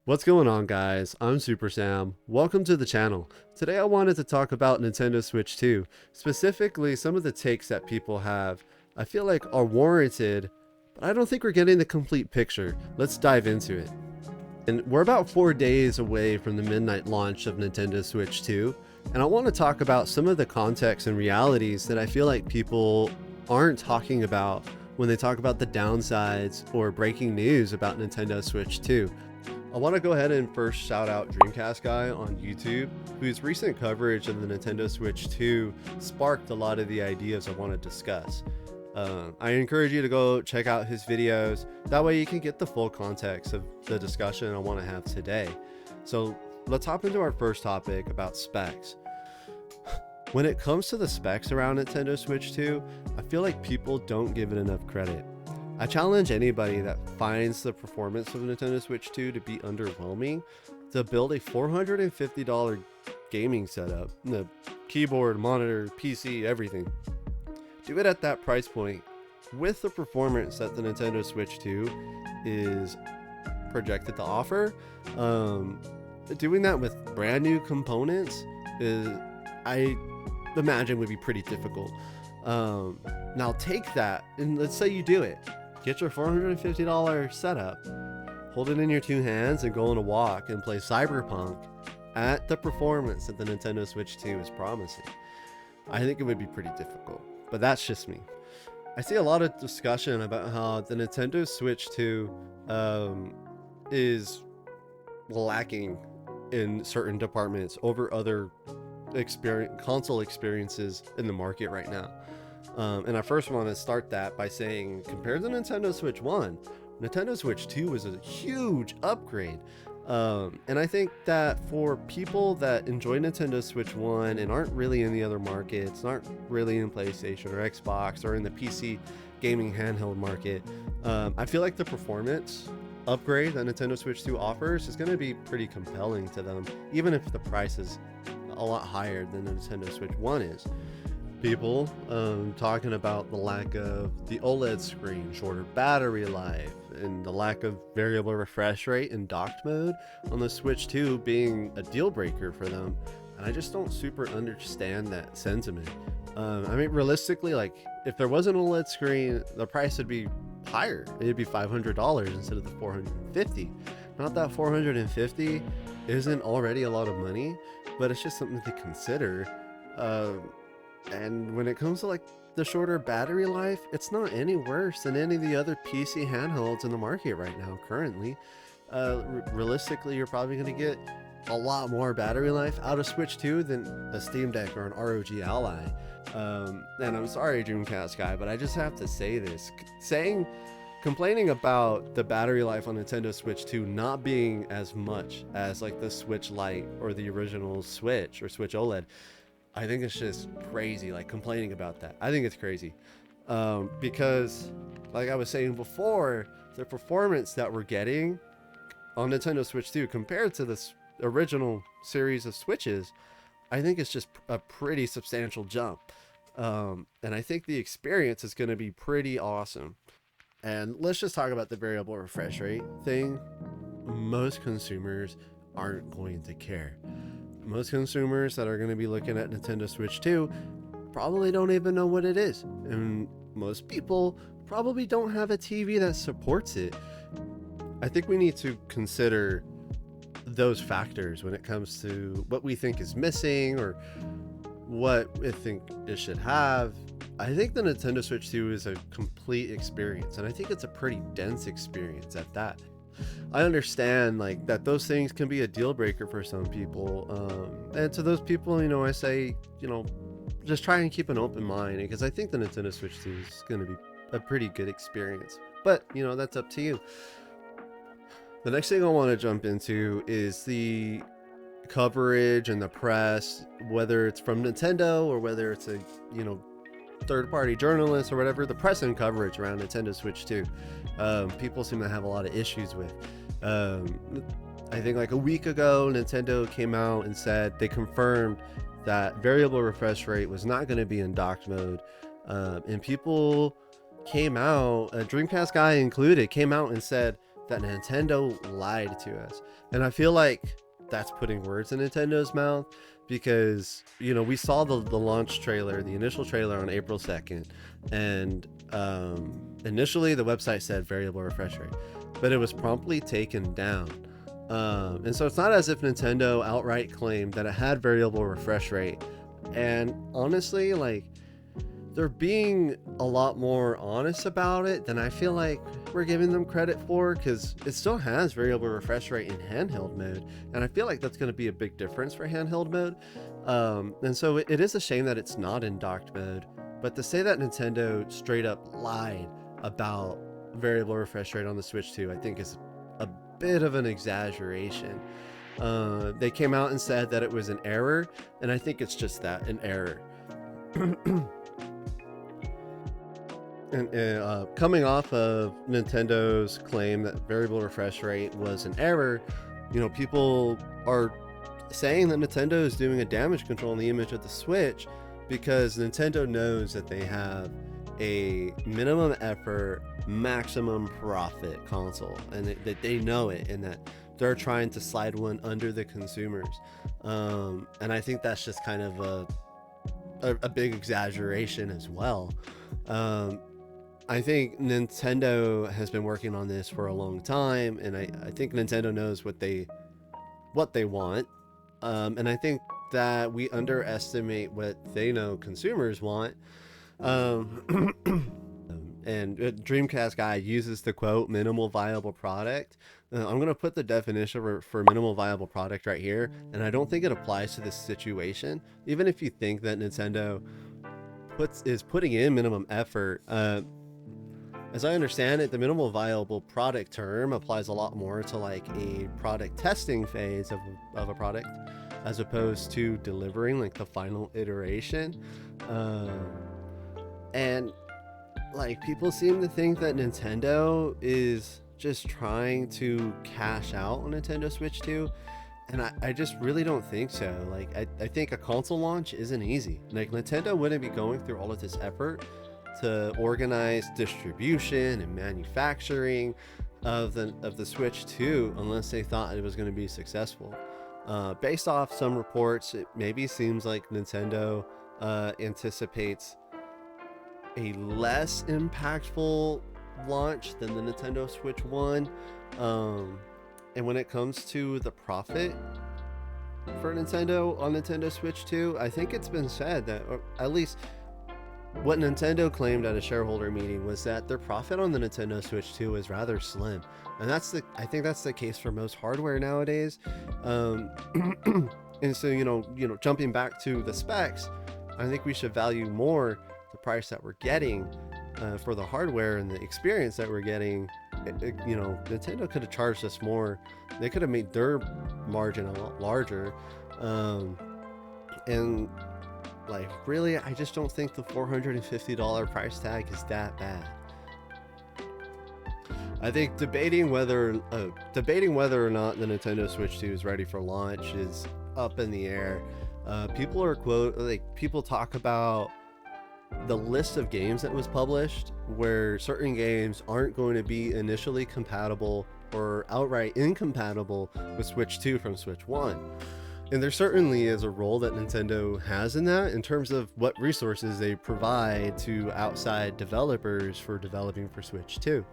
What's going on, guys? I'm Super Sam. Welcome to the channel. Today I wanted to talk about Nintendo Switch 2, specifically some of the takes that people have I feel like are warranted, but I don't think we're getting the complete picture. Let's dive into it. And we're about 4 days away from the midnight launch of Nintendo Switch 2, and I want to talk about some of the context and realities that I feel like people aren't talking about when they talk about the downsides or breaking news about Nintendo Switch 2. I want to go ahead and first shout out Dreamcast Guy on YouTube, whose recent coverage of the Nintendo Switch 2 sparked a lot of the ideas I want to discuss. I encourage you to go check out his videos. That way you can get the full context of the discussion I want to have today. So let's hop into our first topic about specs. When it comes to the specs around Nintendo Switch 2, I feel like people don't give it enough credit. I challenge anybody that finds the performance of Nintendo Switch 2 to be underwhelming to build a $450 gaming setup. The keyboard, monitor, PC, everything. Do it at that price point with the performance that the Nintendo Switch 2 is projected to offer. Doing that with brand new components I imagine would be pretty difficult. Now take that and let's say you do it. Get your $450 setup, hold it in your two hands and go on a walk and play Cyberpunk at the performance that the Nintendo Switch 2 is promising. I think it would be pretty difficult, but that's just me. I see a lot of discussion about how the Nintendo Switch 2 is lacking in certain departments over other console experiences in the market right now. And I first want to start that by saying, compared to Nintendo Switch 1, Nintendo Switch 2 was a huge upgrade. And I think that for people that enjoy Nintendo Switch 1 and aren't really in the other markets, aren't really in PlayStation or Xbox or in the PC gaming handheld market, I feel like the performance upgrade that Nintendo Switch 2 offers is going to be pretty compelling to them, even if the price is a lot higher than the Nintendo Switch 1 is. People talking about the lack of the OLED screen, shorter battery life, and the lack of variable refresh rate in docked mode on the Switch 2 being a deal breaker for them. And I just don't super understand that sentiment. I mean, realistically, like if there was an OLED screen, the price would be higher. It'd be $500 instead of the $450. Not that $450 isn't already a lot of money, but it's just something to consider. And when it comes to like the shorter battery life, it's not any worse than any of the other PC handhelds in the market right now currently. Realistically, you're probably going to get a lot more battery life out of Switch 2 than a Steam Deck or an ROG Ally. And I'm sorry, Dreamcast Guy, but I just have to say this. Complaining about the battery life on Nintendo Switch 2 not being as much as like the Switch Lite or the original Switch or Switch OLED, I think it's just crazy, like complaining about that. I think it's crazy because like I was saying before, the performance that we're getting on Nintendo Switch 2 compared to this original series of Switches, I think it's just a pretty substantial jump. And I think the experience is going to be pretty awesome. And let's just talk about the variable refresh rate thing. Most consumers aren't going to care. Most consumers that are going to be looking at Nintendo Switch 2 probably don't even know what it is. And most people probably don't have a TV that supports it. I think we need to consider those factors when it comes to what we think is missing or what we think it should have. I think the Nintendo Switch 2 is a complete experience, and I think it's a pretty dense experience at that. I understand like that those things can be a deal breaker for some people, and to those people, I say, just try and keep an open mind, because I think the Nintendo Switch 2 is going to be a pretty good experience, but that's up to you. The next thing I want to jump into is the coverage and the press, whether it's from Nintendo or whether it's a third-party journalists or whatever. The press and coverage around Nintendo Switch 2, people seem to have a lot of issues with. I think like a week ago, Nintendo came out and said they confirmed that variable refresh rate was not going to be in docked mode, and people came out, Dreamcast Guy included, came out and said that Nintendo lied to us. And I feel like that's putting words in Nintendo's mouth, because we saw the launch trailer, the initial trailer, on April 2nd, and initially the website said variable refresh rate, but it was promptly taken down. And so it's not as if Nintendo outright claimed that it had variable refresh rate. And honestly, like, they're being a lot more honest about it than I feel like we're giving them credit for, because it still has variable refresh rate in handheld mode, and I feel like that's going to be a big difference for handheld mode. And so it is a shame that it's not in docked mode, but to say that Nintendo straight up lied about variable refresh rate on the Switch 2, I think is a bit of an exaggeration. They came out and said that it was an error, and I think it's just that, an error. And coming off of Nintendo's claim that variable refresh rate was an error, people are saying that Nintendo is doing a damage control on the image of the Switch, because Nintendo knows that they have a minimum effort, maximum profit console, and that they know it, and that they're trying to slide one under the consumers. And I think that's just kind of a big exaggeration as well. I think Nintendo has been working on this for a long time, and I think Nintendo knows what they want. And I think that we underestimate what they know consumers want. And Dreamcast guy uses the quote minimal viable product. I'm going to put the definition for minimal viable product right here, and I don't think it applies to this situation. Even if you think that Nintendo is putting in minimum effort, as I understand it, the minimal viable product term applies a lot more to like a product testing phase of a product, as opposed to delivering like the final iteration. And like, people seem to think that Nintendo is just trying to cash out on Nintendo Switch 2, and I just really don't think so. Like, I think a console launch isn't easy. Like, Nintendo wouldn't be going through all of this effort to organize distribution and manufacturing of the Switch 2 unless they thought it was going to be successful. Based off some reports, it maybe seems like Nintendo anticipates a less impactful launch than the Nintendo Switch 1. And when it comes to the profit for Nintendo on Nintendo Switch 2, I think it's been said that, or at least what Nintendo claimed at a shareholder meeting, was that their profit on the Nintendo Switch 2 is rather slim. And I think that's the case for most hardware nowadays. And so, jumping back to the specs, I think we should value more the price that we're getting for the hardware and the experience that we're getting. Nintendo could have charged us more. They could have made their margin a lot larger. And like, really, I just don't think the $450 price tag is that bad. I think debating whether or not the Nintendo Switch 2 is ready for launch is up in the air. People talk about the list of games that was published, where certain games aren't going to be initially compatible or outright incompatible with Switch 2 from Switch 1. And there certainly is a role that Nintendo has in that, in terms of what resources they provide to outside developers for developing for Switch 2.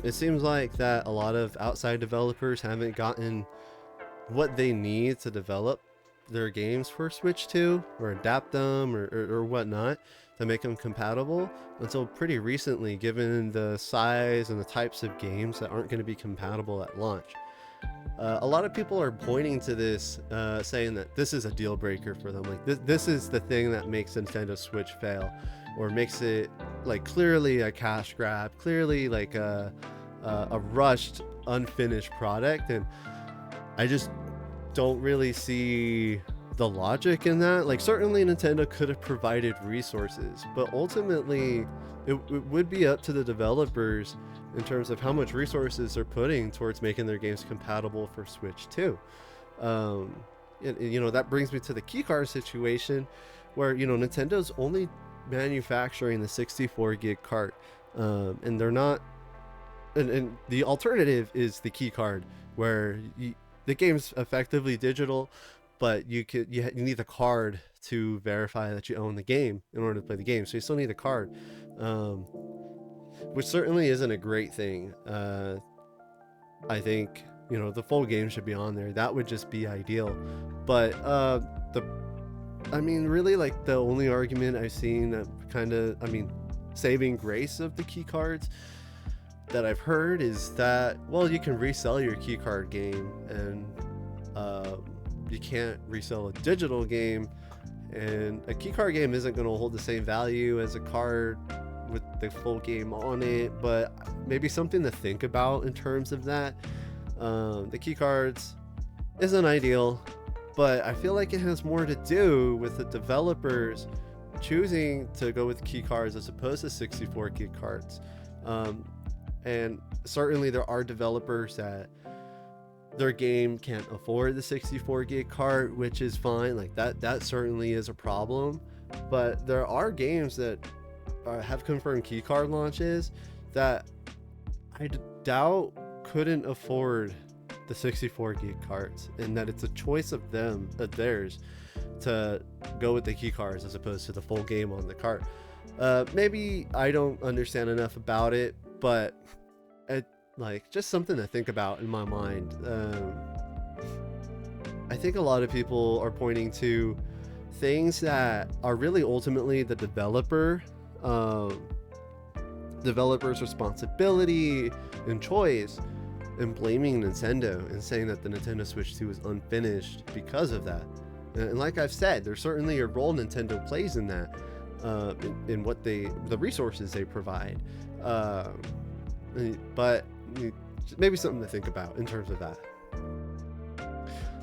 It seems like that a lot of outside developers haven't gotten what they need to develop their games for Switch 2, or adapt them, or whatnot, to make them compatible until pretty recently, given the size and the types of games that aren't going to be compatible at launch. A lot of people are pointing to this, saying that this is a deal breaker for them. Like, this is the thing that makes Nintendo Switch fail, or makes it like clearly a cash grab, clearly like a rushed, unfinished product. And I just don't really see the logic in that. Like, certainly Nintendo could have provided resources, but ultimately it would be up to the developers in terms of how much resources they're putting towards making their games compatible for Switch 2. That brings me to the keycard situation, where Nintendo's only manufacturing the 64 gig cart, and they're not and the alternative is the key card, where the game's effectively digital, but you need the card to verify that you own the game in order to play the game. So you still need a card, um, which certainly isn't a great thing. I think the full game should be on there. That would just be ideal. But the I mean, really, like, the only argument I've seen that kind of, saving grace of the key cards that I've heard is that, well, you can resell your key card game, and you can't resell a digital game, and a key card game isn't going to hold the same value as a card with the full game on it, but maybe something to think about in terms of that. The key cards isn't ideal, but I feel like it has more to do with the developers choosing to go with key cards as opposed to 64 gig cards. And certainly there are developers that their game can't afford the 64 gig card, which is fine. Like that certainly is a problem. But there are games that have confirmed key card launches that I doubt couldn't afford the 64 gig cards, and that it's a choice of theirs to go with the key cards as opposed to the full game on the cart. Maybe I don't understand enough about it, but just something to think about in my mind. I think a lot of people are pointing to things that are really ultimately the developer's responsibility and choice, and blaming Nintendo and saying that the Nintendo Switch 2 is unfinished because of that. And like I've said, there's certainly a role Nintendo plays in that, in what the resources they provide. But maybe something to think about in terms of that.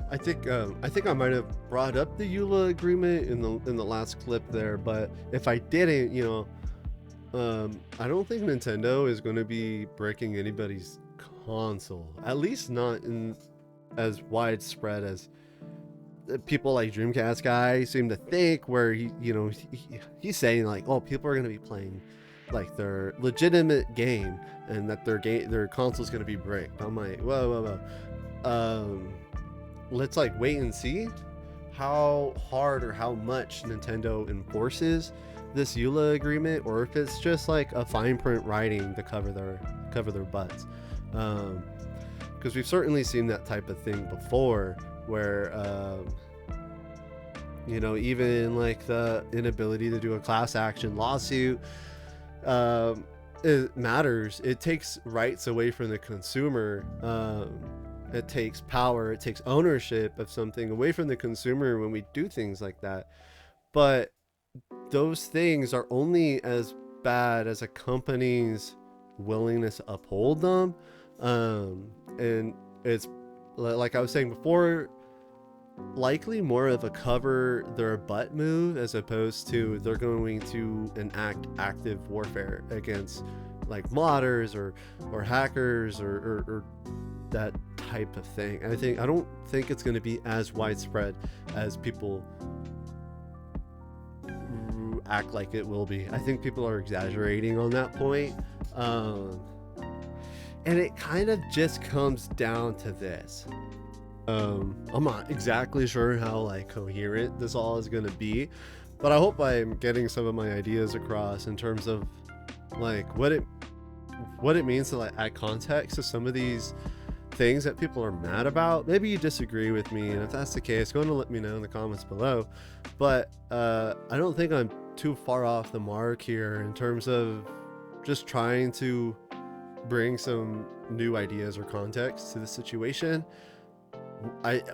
I think I might have brought up the EULA agreement in the last clip there, but if I didn't, I don't think Nintendo is going to be breaking anybody's console, at least not in as widespread as people like Dreamcast guy seem to think, where he's saying like, oh, people are going to be playing like their legitimate game and that their console's going to be bricked. I'm like, whoa. Let's like wait and see how hard or how much Nintendo enforces this EULA agreement, or if it's just like a fine print writing to cover their butts. Because we've certainly seen that type of thing before, where even like the inability to do a class action lawsuit, it matters. It takes rights away from the consumer. It takes power, it takes ownership of something away from the consumer when we do things like that. But those things are only as bad as a company's willingness to uphold them. And it's like I was saying before, likely more of a cover their butt move, as opposed to they're going to enact active warfare against like modders or hackers or that type of thing. I don't think it's going to be as widespread as people act like it will be. I think people are exaggerating on that point. And it kind of just comes down to this. I'm not exactly sure how like coherent this all is going to be, but I hope I'm getting some of my ideas across in terms of like what it means to like add context to some of these things that people are mad about. Maybe you disagree with me, and if that's the case, go and let me know in the comments below. But I don't think I'm too far off the mark here in terms of just trying to bring some new ideas or context to the situation.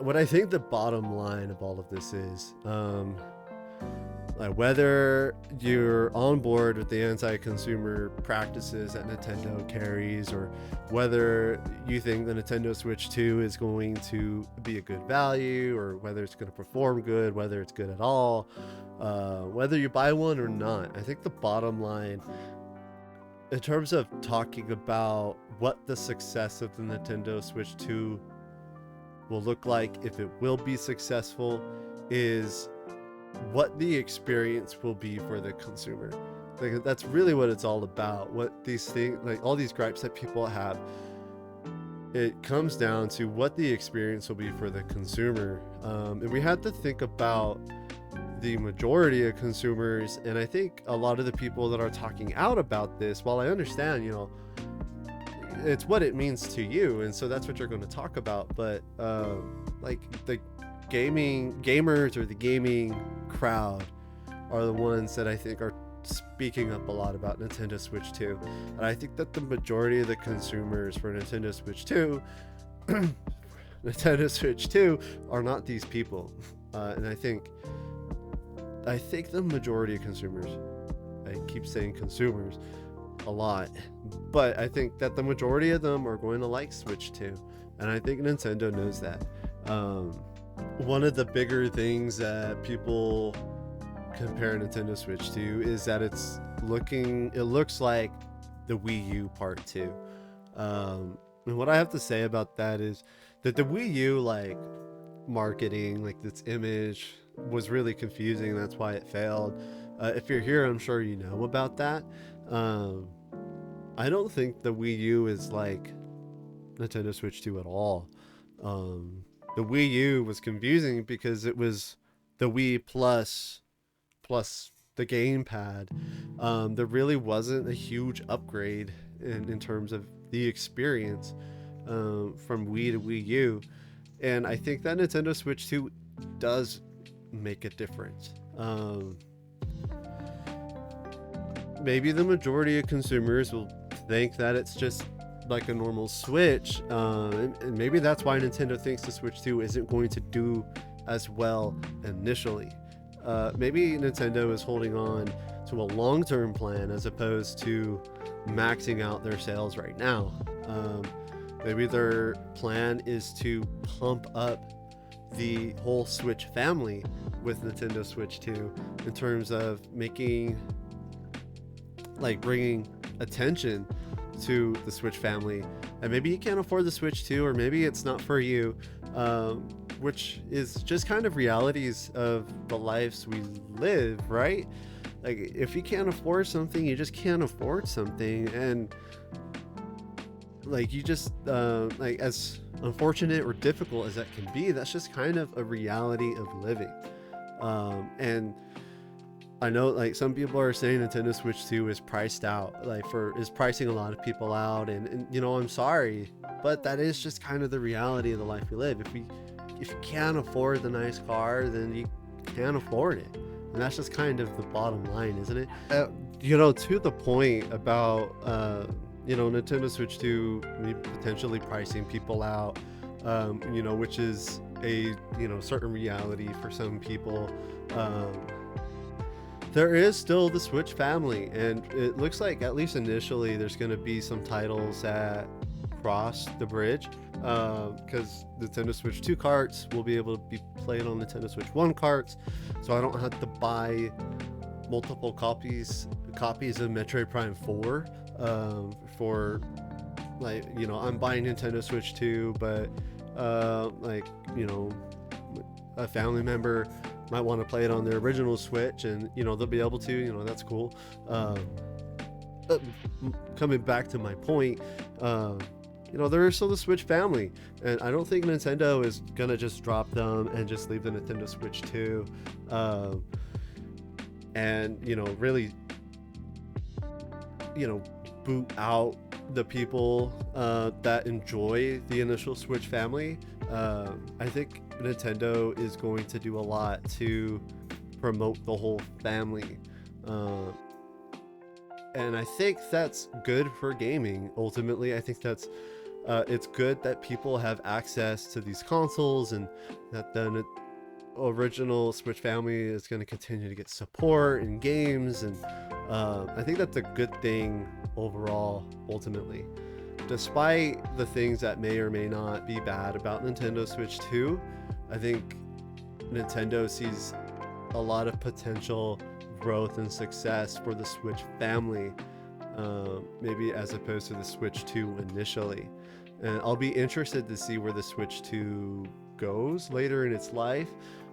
What I think the bottom line of all of this is, like, whether you're on board with the anti-consumer practices that Nintendo carries, or whether you think the Nintendo Switch 2 is going to be a good value, or whether it's going to perform good, whether it's good at all, whether you buy one or not, I think the bottom line in terms of talking about what the success of the Nintendo Switch 2 will look like, if it will be successful, is what the experience will be for the consumer. Like that's really what it's all about. What these things, like all these gripes that people have, it comes down to what the experience will be for the consumer. And we have to think about the majority of consumers. And I think a lot of the people that are talking out about this, while I understand, it's what it means to you, and so that's what you're going to talk about. But like the gamers or the gaming crowd are the ones that I think are speaking up a lot about Nintendo Switch 2. And I think that the majority of the consumers for Nintendo Switch 2 Nintendo Switch 2 are not these people. And I think the majority of consumers, I keep saying consumers a lot, but I think that the majority of them are going to like Switch 2, and I think Nintendo knows that. One of the bigger things that people compare Nintendo Switch to is that it looks like the Wii U Part 2. And what I have to say about that is that the Wii U, like, marketing, like its image was really confusing. That's why it failed. If you're here, I'm sure you know about that. I don't think the Wii U is like Nintendo Switch 2 at all. The Wii U was confusing because it was the Wii plus the gamepad. There really wasn't a huge upgrade in terms of the experience from Wii to Wii U. And I think that Nintendo Switch 2 does make a difference. Maybe the majority of consumers will think that it's just like a normal Switch, and maybe that's why Nintendo thinks the Switch 2 isn't going to do as well initially. Maybe Nintendo is holding on to a long-term plan as opposed to maxing out their sales right now. Maybe their plan is to pump up the whole Switch family with Nintendo Switch 2 in terms of bringing attention to the Switch family. And maybe you can't afford the Switch 2, or maybe it's not for you, which is just kind of realities of the lives we live, right? Like, if you can't afford something, you just can't afford something. And like, you just like, as unfortunate or difficult as that can be, that's just kind of a reality of living. And I know, like, some people are saying Nintendo Switch 2 is priced out, is pricing a lot of people out, and I'm sorry, but that is just kind of the reality of the life we live. If you can't afford the nice car, then you can't afford it, and that's just kind of the bottom line, isn't it? To the point about Nintendo Switch 2 potentially pricing people out, which is a certain reality for some people. There is still the Switch family, and it looks like, at least initially, there's going to be some titles that cross the bridge, because Nintendo Switch 2 carts will be able to be played on Nintendo Switch 1 carts, so I don't have to buy multiple copies of Metroid Prime 4 for, like, I'm buying Nintendo Switch 2, but a family member might want to play it on their original Switch, and they'll be able to, that's cool. Coming back to my point, there is still the Switch family, and I don't think Nintendo is gonna just drop them and just leave the Nintendo Switch 2, and really boot out the people that enjoy the initial Switch family. I think Nintendo is going to do a lot to promote the whole family, and I think that's good for gaming. Ultimately, I think that's it's good that people have access to these consoles, and that the original Switch family is going to continue to get support in games, and I think that's a good thing overall, ultimately. Despite the things that may or may not be bad about Nintendo Switch 2, I think Nintendo sees a lot of potential growth and success for the Switch family, maybe as opposed to the Switch 2 initially. And I'll be interested to see where the Switch 2 goes later in its life,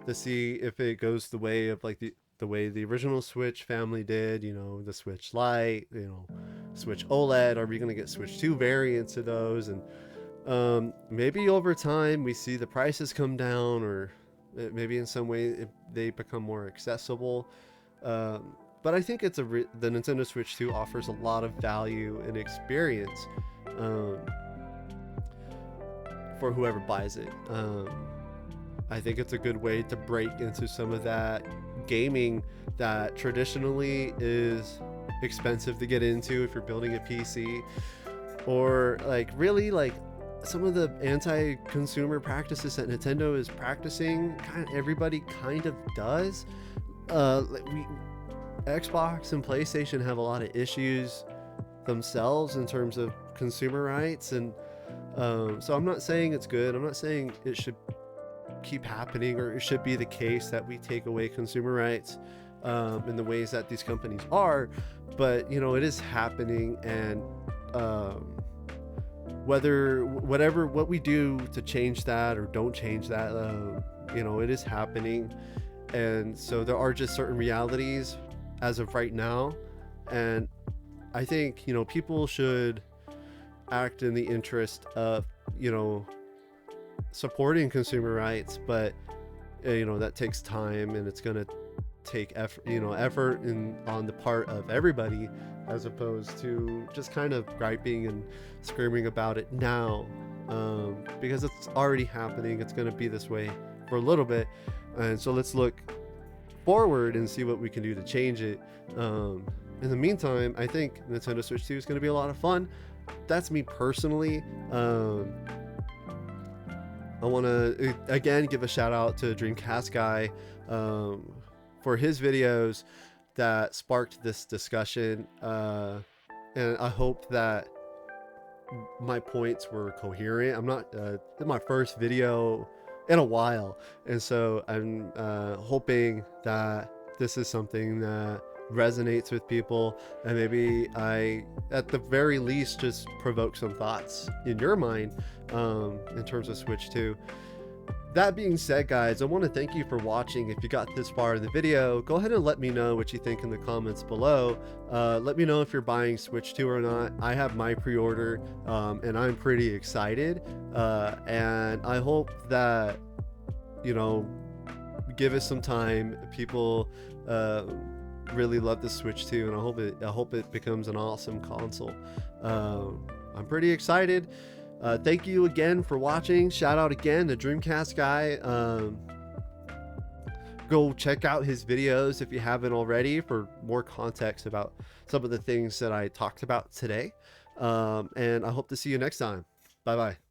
to see if it goes the way of, like, the way the original Switch family did, the Switch Lite, Switch OLED. Are we going to get Switch 2 variants of those? And maybe over time we see the prices come down, or maybe in some way they become more accessible. But I think the Nintendo Switch 2 offers a lot of value and experience for whoever buys it. I think it's a good way to break into some of that gaming that traditionally is expensive to get into if you're building a PC, or really some of the anti-consumer practices that Nintendo is practicing. Everybody kind of does. Xbox and PlayStation have a lot of issues themselves in terms of consumer rights, and so I'm not saying it's good. I'm not saying it should keep happening, or it should be the case that we take away consumer rights in the ways that these companies are, but it is happening. And what we do to change that or don't change that, it is happening. And so there are just certain realities as of right now, and I think people should act in the interest of supporting consumer rights, but that takes time, and it's going to take effort on the part of everybody, as opposed to just kind of griping and screaming about it now, because it's already happening. It's going to be this way for a little bit, and so let's look forward and see what we can do to change it. In the meantime, I think Nintendo Switch 2 is going to be a lot of fun. That's me personally. I want to again give a shout out to Dreamcast Guy for his videos that sparked this discussion, and I hope that my points were coherent. I'm not in my first video in a while, and so I'm hoping that this is something that resonates with people, and maybe I at the very least just provoke some thoughts in your mind in terms of Switch 2. That being said, guys, I want to thank you for watching. If you got this far in the video, go ahead and let me know what you think in the comments below. Let me know if you're buying Switch 2 or not. I have my pre-order, and I'm pretty excited, and I hope that give us some time. People really love the Switch 2, and I hope it becomes an awesome console. I'm pretty excited. Thank you again for watching. Shout out again to Dreamcast Guy. Go check out his videos if you haven't already for more context about some of the things that I talked about today. And I hope to see you next time. Bye bye.